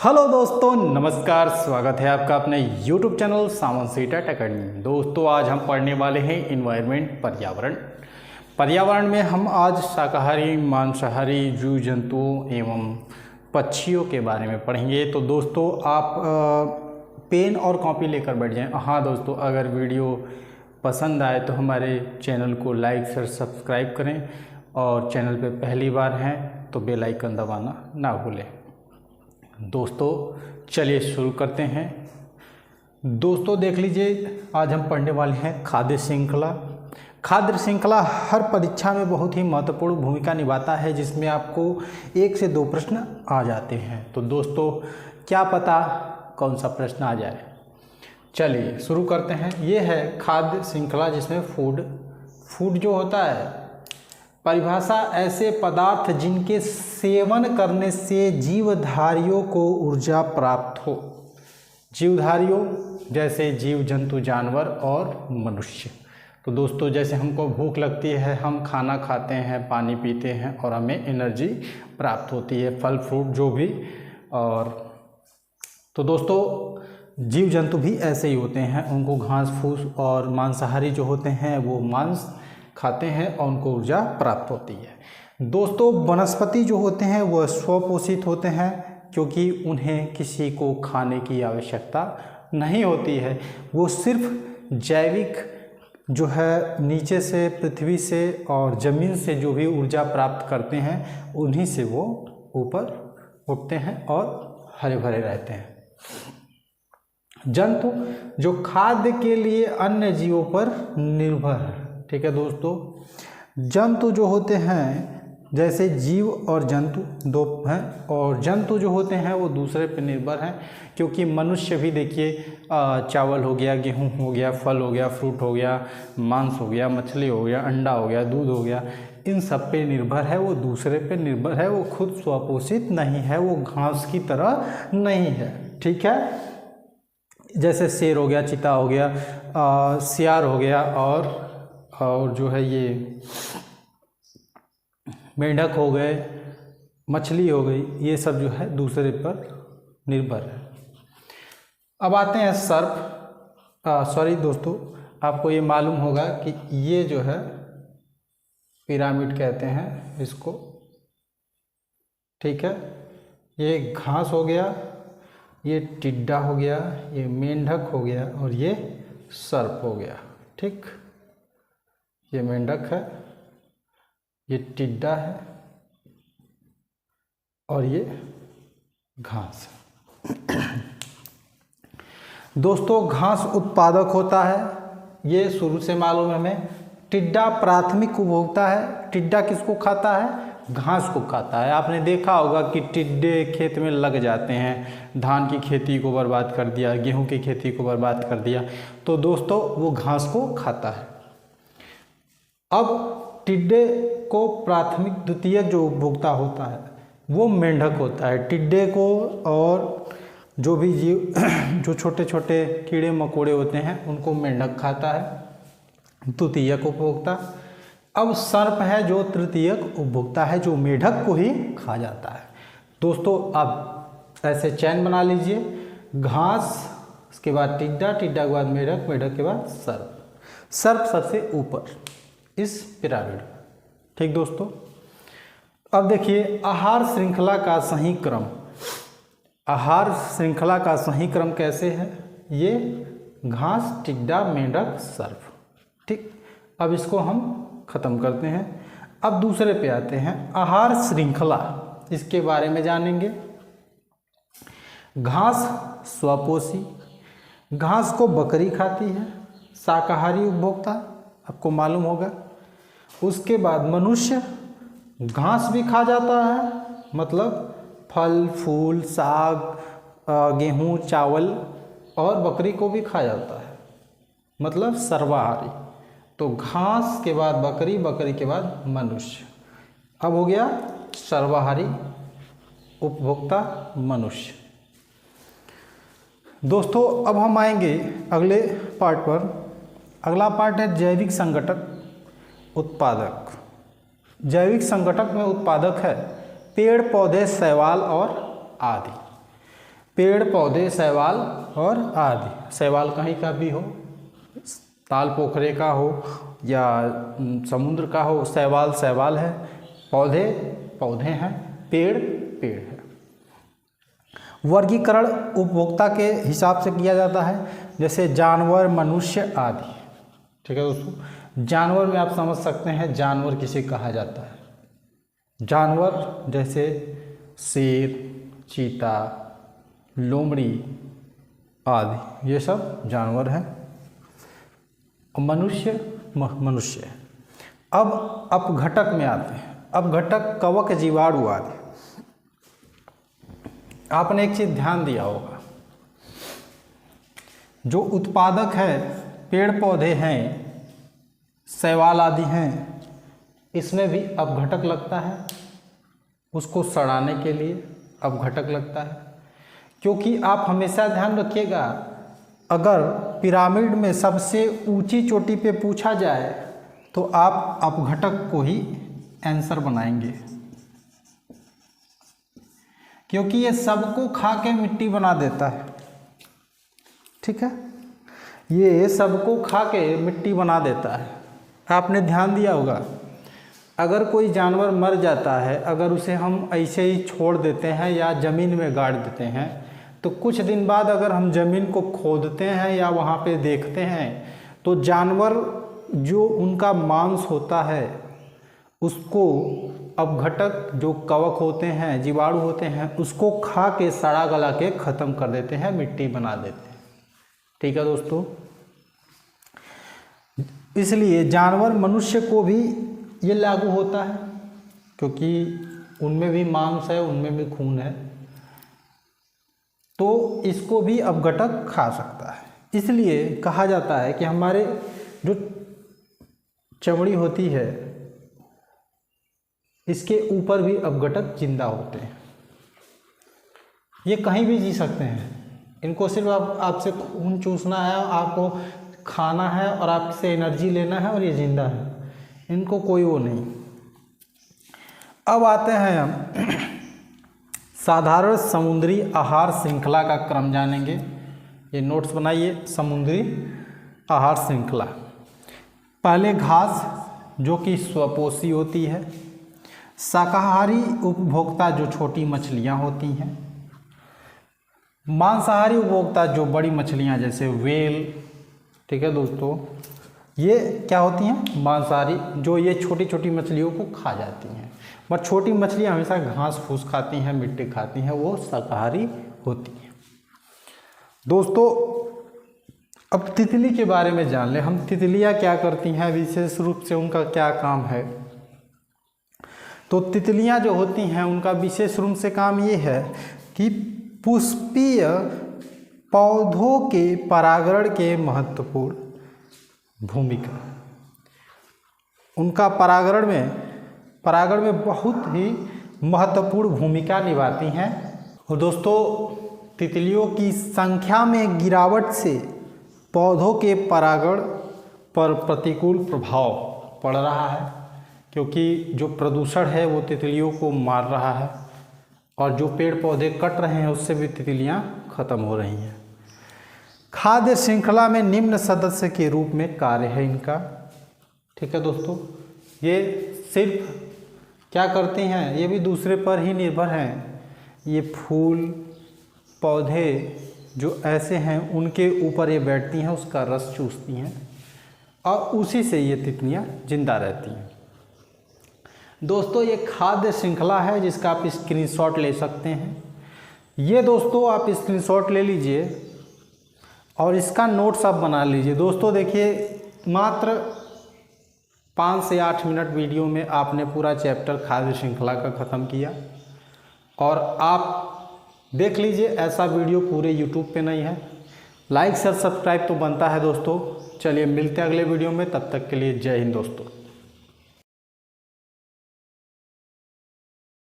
Hello दोस्तों, नमस्कार। स्वागत है आपका अपने YouTube चैनल सावन सीटेट अकेडमी। दोस्तों, आज हम पढ़ने वाले हैं इन्वायरमेंट, पर्यावरण में हम आज शाकाहारी, मांसाहारी जीव जंतुओं एवं पक्षियों के बारे में पढ़ेंगे। तो दोस्तों, आप पेन और कॉपी लेकर बैठ जाएं। हाँ दोस्तों, अगर वीडियो पसंद आए तो हमारे चैनल को लाइक शेयर सब्सक्राइब करें और चैनल पे पहली बार हैं तो बेल आइकन दबाना ना भूलें। दोस्तों चलिए शुरू करते हैं। दोस्तों देख लीजिए, आज हम पढ़ने वाले हैं खाद्य श्रृंखला। खाद्य श्रृंखला हर परीक्षा में बहुत ही महत्वपूर्ण भूमिका निभाता है, जिसमें आपको 1 से 2 प्रश्न आ जाते हैं। तो दोस्तों क्या पता कौन सा प्रश्न आ जाए। चलिए शुरू करते हैं। ये है खाद्य श्रृंखला, जिसमें फूड जो होता है, परिभाषा ऐसे पदार्थ जिनके सेवन करने से जीवधारियों को ऊर्जा प्राप्त हो। जीवधारियों जैसे जीव जंतु, जानवर और मनुष्य। तो दोस्तों, जैसे हमको भूख लगती है, हम खाना खाते हैं, पानी पीते हैं और हमें एनर्जी प्राप्त होती है, फल फ्रूट जो भी। और तो दोस्तों जीव जंतु भी ऐसे ही होते हैं, उनको घास फूस और मांसाहारी जो होते हैं वो मांस खाते हैं और उनको ऊर्जा प्राप्त होती है। दोस्तों वनस्पति जो होते हैं वह स्वपोषित होते हैं, क्योंकि उन्हें किसी को खाने की आवश्यकता नहीं होती है। वो सिर्फ जैविक जो है नीचे से, पृथ्वी से और ज़मीन से जो भी ऊर्जा प्राप्त करते हैं, उन्हीं से वो ऊपर उठते हैं और हरे भरे रहते हैं। जंतु जो खाद्य के लिए अन्य जीवों पर निर्भर है। ठीक है दोस्तों, जंतु जो होते हैं, जैसे जीव और जंतु दो हैं, और जंतु जो होते हैं वो दूसरे पर निर्भर हैं, क्योंकि मनुष्य भी देखिए चावल हो गया, गेहूं हो गया, फल हो गया, फ्रूट हो गया, मांस हो गया, मछली हो गया, अंडा हो गया, दूध हो गया, इन सब पे निर्भर है। वो दूसरे पे निर्भर है, वो खुद स्वपोषित नहीं है, वो घास की तरह नहीं है। ठीक है, जैसे शेर हो गया, चीता हो गया, सियार हो गया और जो है ये मेंढक हो गए, मछली हो गई, ये सब जो है दूसरे पर निर्भर है। अब आते हैं सर्प। सॉरी दोस्तों, आपको ये मालूम होगा कि ये जो है पिरामिड कहते हैं इसको। ठीक है, ये घास हो गया, ये टिड्डा हो गया, ये मेंढक हो गया और ये सर्प हो गया। ठीक, ये मेंढक है, ये टिड्डा है और ये घास है। दोस्तों घास उत्पादक होता है, ये शुरू से मालूम है हमें। टिड्डा प्राथमिक उपभोक्ता है। टिड्डा किसको खाता है? घास को खाता है। आपने देखा होगा कि टिड्डे खेत में लग जाते हैं, धान की खेती को बर्बाद कर दिया, गेहूं की खेती को बर्बाद कर दिया। तो दोस्तों वो घास को खाता है। अब टिड्डे को प्राथमिक द्वितीयक जो उपभोक्ता होता है वो मेंढक होता है। टिड्डे को और जो भी जीव जो छोटे छोटे कीड़े मकोड़े होते हैं उनको मेंढक खाता है, द्वितीयक उपभोक्ता। अब सर्प है जो तृतीयक उपभोक्ता है, जो मेंढक को ही खा जाता है। दोस्तों आप ऐसे चैन बना लीजिए, घास, उसके बाद टिड्डा, टिड्डा के बाद मेंढक, मेंढक के बाद सर्प, सर्प सबसे ऊपर इस पिरामिड। ठीक दोस्तों, अब देखिए आहार श्रृंखला का सही क्रम। आहार श्रृंखला का सही क्रम कैसे है? ये घास, टिड्डा, मेंढक, सर्प। ठीक, अब इसको हम खत्म करते हैं। अब दूसरे पे आते हैं, आहार श्रृंखला, इसके बारे में जानेंगे। घास स्वपोषी, घास को बकरी खाती है, शाकाहारी उपभोक्ता, आपको मालूम होगा। उसके बाद मनुष्य घास भी खा जाता है, मतलब फल फूल, साग, गेहूं, चावल, और बकरी को भी खा जाता है, मतलब सर्वाहारी। तो घास के बाद बकरी, बकरी के बाद मनुष्य। अब हो गया सर्वाहारी उपभोक्ता मनुष्य। दोस्तों अब हम आएंगे अगले पार्ट पर। अगला पार्ट है जैविक संगठक उत्पादक। जैविक संगठक में उत्पादक है पेड़ पौधे, शैवाल और आदि। पेड़ पौधे, शैवाल और आदि। शैवाल कहीं का भी हो, ताल पोखरे का हो या समुद्र का हो, शैवाल शैवाल है, पौधे पौधे हैं, पेड़ पेड़ है। वर्गीकरण उपभोक्ता के हिसाब से किया जाता है, जैसे जानवर, मनुष्य आदि। ठीक है दोस्तों, जानवर में आप समझ सकते हैं जानवर किसे कहा जाता है। जानवर जैसे शेर, चीता, लोमड़ी आदि, ये सब जानवर हैं। मनुष्य मनुष्य है। अब अपघटक में आते हैं। अपघटक कवक, जीवाणु आदि। आपने एक चीज ध्यान दिया होगा, जो उत्पादक है, पेड़ पौधे हैं, शैवाल आदि हैं, इसमें भी अपघटक लगता है। उसको सड़ाने के लिए अपघटक लगता है। क्योंकि आप हमेशा ध्यान रखिएगा, अगर पिरामिड में सबसे ऊंची चोटी पे पूछा जाए तो आप अपघटक को ही आंसर बनाएंगे, क्योंकि ये सबको खा के मिट्टी बना देता है। ठीक है, ये सबको खा के मिट्टी बना देता है। आपने ध्यान दिया होगा, अगर कोई जानवर मर जाता है, अगर उसे हम ऐसे ही छोड़ देते हैं या ज़मीन में गाड़ देते हैं, तो कुछ दिन बाद अगर हम ज़मीन को खोदते हैं या वहाँ पे देखते हैं तो जानवर जो उनका मांस होता है उसको अपघटक, जो कवक होते हैं, जीवाणु होते हैं, उसको खा के सड़ा गला के ख़त्म कर देते हैं, मिट्टी बना देते हैं। ठीक है दोस्तों, इसलिए जानवर, मनुष्य को भी ये लागू होता है, क्योंकि उनमें भी मांस है, उनमें भी खून है, तो इसको भी अपघटक खा सकता है। इसलिए कहा जाता है कि हमारे जो चमड़ी होती है, इसके ऊपर भी अपघटक जिंदा होते हैं। ये कहीं भी जी सकते हैं, इनको सिर्फ आपसे खून चूसना है, आपको खाना है और आपसे एनर्जी लेना है, और ये जिंदा है, इनको कोई वो नहीं। अब आते हैं हम साधारण समुद्री आहार श्रृंखला का क्रम जानेंगे। ये नोट्स बनाइए, समुद्री आहार श्रृंखला। पहले घास, जो कि स्वपोषी होती है। शाकाहारी उपभोक्ता, जो छोटी मछलियाँ होती हैं। मांसाहारी उपभोक्ता, जो बड़ी मछलियाँ जैसे व्हेल। ठीक है दोस्तों, ये क्या होती हैं? मांसाहारी, जो ये छोटी छोटी मछलियों को खा जाती हैं। पर छोटी मछलियाँ हमेशा घास फूस खाती हैं, मिट्टी खाती हैं, वो शाकाहारी होती हैं। दोस्तों, अब तितली के बारे में जान ले हम। तितलियाँ क्या करती हैं, विशेष रूप से उनका क्या काम है। तो तितलियाँ जो होती हैं, उनका विशेष रूप से काम ये है कि पुष्पीय पौधों के परागण के महत्वपूर्ण भूमिका, उनका परागण में बहुत ही महत्वपूर्ण भूमिका निभाती हैं। और दोस्तों, तितलियों की संख्या में गिरावट से पौधों के परागण पर प्रतिकूल प्रभाव पड़ रहा है, क्योंकि जो प्रदूषण है वो तितलियों को मार रहा है, और जो पेड़ पौधे कट रहे हैं उससे भी तितलियां खत्म हो रही हैं। खाद्य श्रृंखला में निम्न सदस्य के रूप में कार्य है इनका। ठीक है दोस्तों, ये सिर्फ क्या करती हैं, ये भी दूसरे पर ही निर्भर हैं। ये फूल पौधे जो ऐसे हैं उनके ऊपर ये बैठती हैं, उसका रस चूसती हैं, और उसी से ये तितलियां जिंदा रहती हैं। दोस्तों, ये खाद्य श्रृंखला है जिसका आप स्क्रीनशॉट ले सकते हैं। ये दोस्तों आप स्क्रीनशॉट ले लीजिए और इसका नोट्स आप बना लीजिए। दोस्तों देखिए, मात्र 5 से 8 मिनट वीडियो में आपने पूरा चैप्टर खाद्य श्रृंखला का ख़त्म किया। और आप देख लीजिए, ऐसा वीडियो पूरे YouTube पे नहीं है। लाइक शेयर सब्सक्राइब तो बनता है दोस्तों। चलिए मिलते हैं अगले वीडियो में, तब तक के लिए जय हिंद दोस्तों।